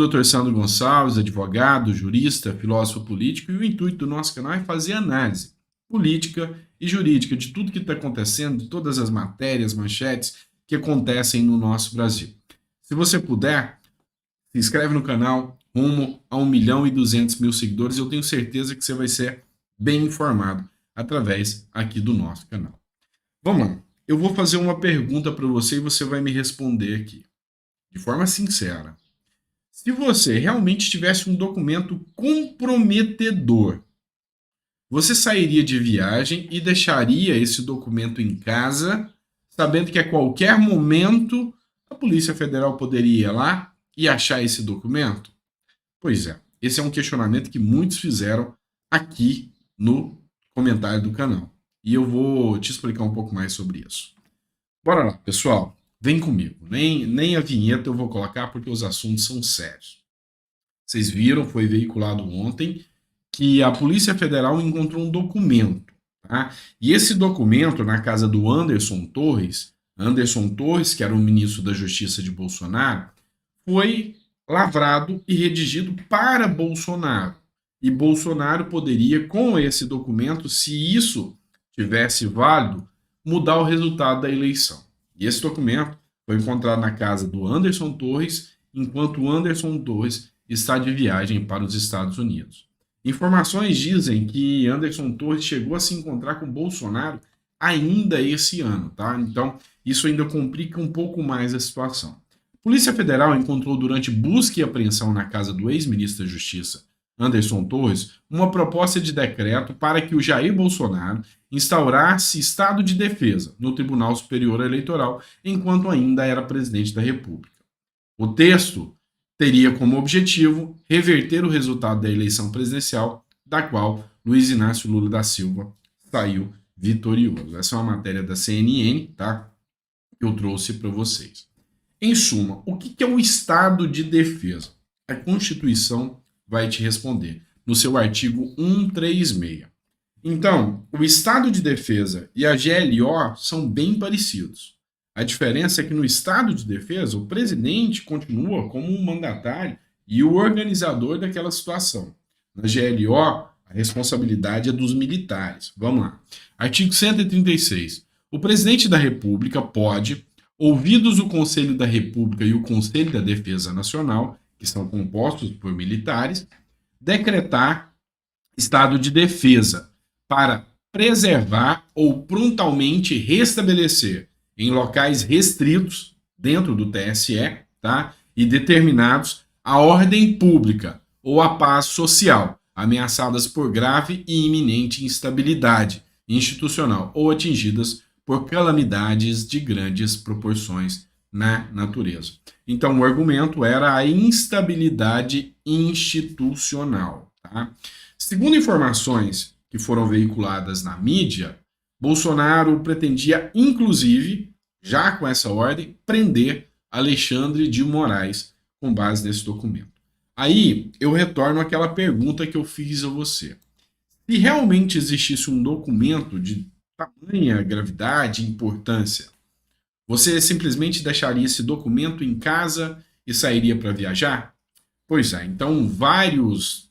Dr. Sandro Gonçalves, advogado, jurista, filósofo político, e o intuito do nosso canal é fazer análise política e jurídica de tudo que está acontecendo, de todas as matérias, manchetes que acontecem no nosso Brasil. Se você puder, se inscreve no canal, rumo a 1.200.000 seguidores, eu tenho certeza que você vai ser bem informado através aqui do nosso canal. Vamos lá, eu vou fazer uma pergunta para você e você vai me responder aqui, de forma sincera. Se você realmente tivesse um documento comprometedor, você sairia de viagem e deixaria esse documento em casa, sabendo que a qualquer momento a Polícia Federal poderia ir lá e achar esse documento? Pois é, esse é um questionamento que muitos fizeram aqui no comentário do canal. E eu vou te explicar um pouco mais sobre isso. Bora lá, pessoal. Vem comigo. Nem a vinheta eu vou colocar porque os assuntos são sérios. Vocês viram, foi veiculado ontem, que a Polícia Federal encontrou um documento. Tá? E esse documento, na casa do Anderson Torres, que era o ministro da Justiça de Bolsonaro, foi lavrado e redigido para Bolsonaro. E Bolsonaro poderia, com esse documento, se isso tivesse válido, mudar o resultado da eleição. E esse documento foi encontrado na casa do Anderson Torres, enquanto o Anderson Torres está de viagem para os Estados Unidos. Informações dizem que Anderson Torres chegou a se encontrar com Bolsonaro ainda esse ano, tá? Então, isso ainda complica um pouco mais a situação. A Polícia Federal encontrou durante busca e apreensão na casa do ex-ministro da Justiça, Anderson Torres, uma proposta de decreto para que o Jair Bolsonaro instaurasse estado de defesa no Tribunal Superior Eleitoral enquanto ainda era presidente da República. O texto teria como objetivo reverter o resultado da eleição presidencial, da qual Luiz Inácio Lula da Silva saiu vitorioso. Essa é uma matéria da CNN, tá? Que eu trouxe para vocês. Em suma, o que é o estado de defesa? A Constituição vai te responder no seu artigo 136. Então, o estado de defesa e a GLO são bem parecidos. A diferença é que no estado de defesa, o presidente continua como um mandatário e o organizador daquela situação. Na GLO, a responsabilidade é dos militares. Vamos lá. Artigo 136. O presidente da República pode, ouvidos o Conselho da República e o Conselho da Defesa Nacional, que são compostos por militares, decretar estado de defesa para preservar ou prontamente restabelecer em locais restritos dentro do TSE, tá? E determinados a ordem pública ou a paz social, ameaçadas por grave e iminente instabilidade institucional ou atingidas por calamidades de grandes proporções na natureza. Então, o argumento era a instabilidade institucional. Tá? Segundo informações que foram veiculadas na mídia, Bolsonaro pretendia, inclusive, já com essa ordem, prender Alexandre de Moraes com base nesse documento. Aí eu retorno àquela pergunta que eu fiz a você. Se realmente existisse um documento de tamanha gravidade e importância, você simplesmente deixaria esse documento em casa e sairia para viajar? Pois é, então várias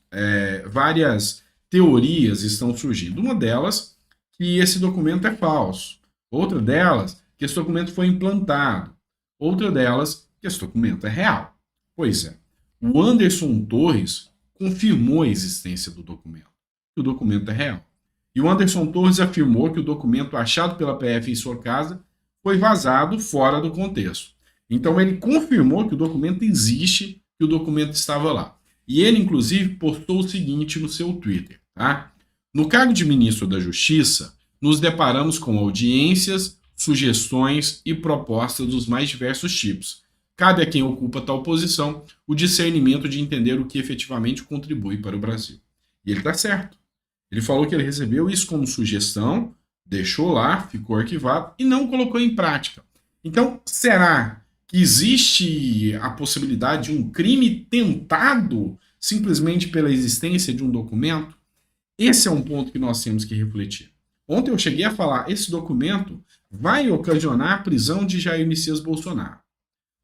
teorias estão surgindo. Uma delas, que esse documento é falso. Outra delas, que esse documento foi implantado. Outra delas, que esse documento é real. Pois é, o Anderson Torres confirmou a existência do documento, que o documento é real. E o Anderson Torres afirmou que o documento achado pela PF em sua casa foi vazado fora do contexto. Então ele confirmou que o documento existe, que o documento estava lá. E ele, inclusive, postou o seguinte no seu Twitter. Tá? No cargo de ministro da Justiça, nos deparamos com audiências, sugestões e propostas dos mais diversos tipos. Cabe a quem ocupa tal posição o discernimento de entender o que efetivamente contribui para o Brasil. E ele está certo. Ele falou que ele recebeu isso como sugestão, deixou lá, ficou arquivado e não colocou em prática. Então, será que existe a possibilidade de um crime tentado simplesmente pela existência de um documento? Esse é um ponto que nós temos que refletir. Ontem eu cheguei a falar, esse documento vai ocasionar a prisão de Jair Messias Bolsonaro.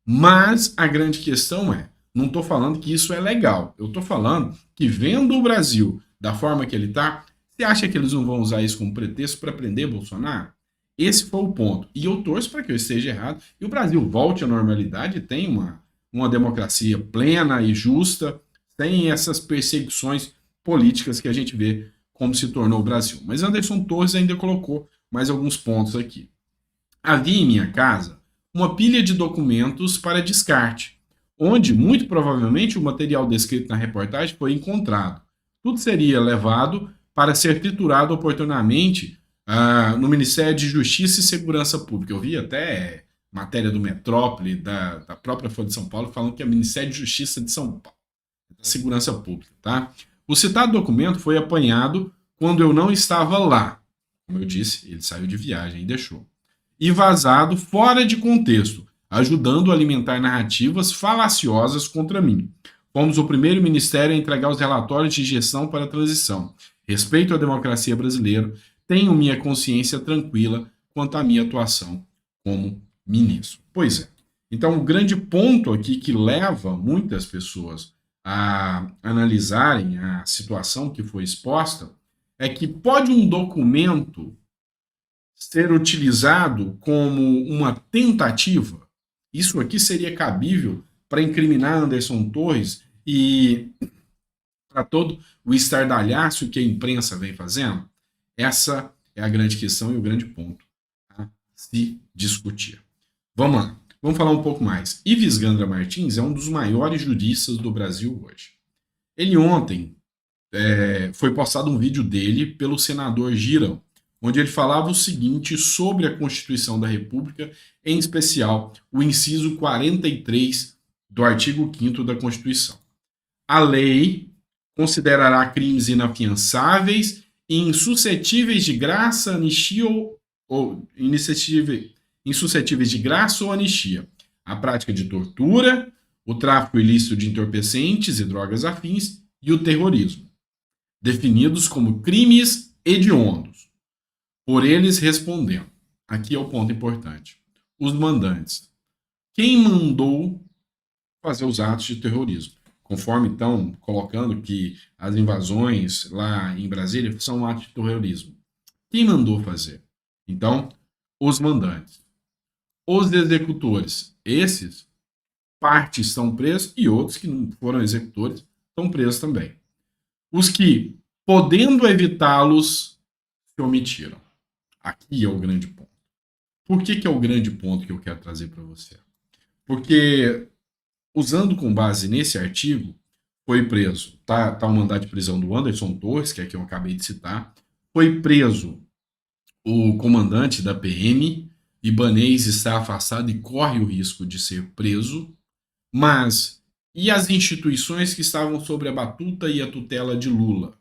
Mas a grande questão é, Não estou falando que isso é legal. Eu estou falando que, vendo o Brasil da forma que ele está, você acha que eles não vão usar isso como pretexto para prender Bolsonaro? Esse foi o ponto. E eu torço para que eu esteja errado e o Brasil volte à normalidade e tenha uma democracia plena e justa, sem essas perseguições políticas que a gente vê como se tornou o Brasil. Mas Anderson Torres ainda colocou mais alguns pontos aqui. Havia em minha casa uma pilha de documentos para descarte, onde, muito provavelmente, o material descrito na reportagem foi encontrado. Tudo seria levado para ser triturado oportunamente no Ministério de Justiça e Segurança Pública. Eu vi até matéria do Metrópole, da própria Folha de São Paulo, falando que é Ministério de Justiça de São Paulo, da Segurança Pública. Tá? O citado documento foi apanhado quando eu não estava lá. Como eu disse, ele saiu de viagem e deixou. E vazado fora de contexto, ajudando a alimentar narrativas falaciosas contra mim. Fomos o primeiro ministério a entregar os relatórios de gestão para a transição. Respeito à democracia brasileira, tenho minha consciência tranquila quanto à minha atuação como ministro. Pois é. Então, o grande ponto aqui que leva muitas pessoas a analisarem a situação que foi exposta é que pode um documento ser utilizado como uma tentativa. Isso aqui seria cabível para incriminar Anderson Torres e para todo o estardalhaço que a imprensa vem fazendo? Essa é a grande questão e o grande ponto a se discutir. Vamos lá, vamos falar um pouco mais. Ives Gandra Martins é um dos maiores juristas do Brasil hoje. Ele ontem foi postado um vídeo dele pelo senador Girão, onde ele falava o seguinte sobre a Constituição da República, em especial o inciso 43 do artigo 5º da Constituição. A lei considerará crimes inafiançáveis e insuscetíveis de graça, anistia ou insuscetíveis de graça ou anistia a prática de tortura, o tráfico ilícito de entorpecentes e drogas afins e o terrorismo, definidos como crimes hediondos. Por eles respondendo. Aqui é o ponto importante. Os mandantes. Quem mandou fazer os atos de terrorismo? Conforme estão colocando que as invasões lá em Brasília são atos de terrorismo. Quem mandou fazer? Então, os mandantes. Os executores. Esses, partes estão presos e outros que não foram executores estão presos também. Os que, podendo evitá-los, se omitiram. Aqui é o grande ponto. Por que é o grande ponto que eu quero trazer para você? Porque, usando com base nesse artigo, foi preso, tá o mandato de prisão do Anderson Torres, que é quem eu acabei de citar, foi preso o comandante da PM, Ibanez está afastado e corre o risco de ser preso, mas e as instituições que estavam sob a batuta e a tutela de Lula?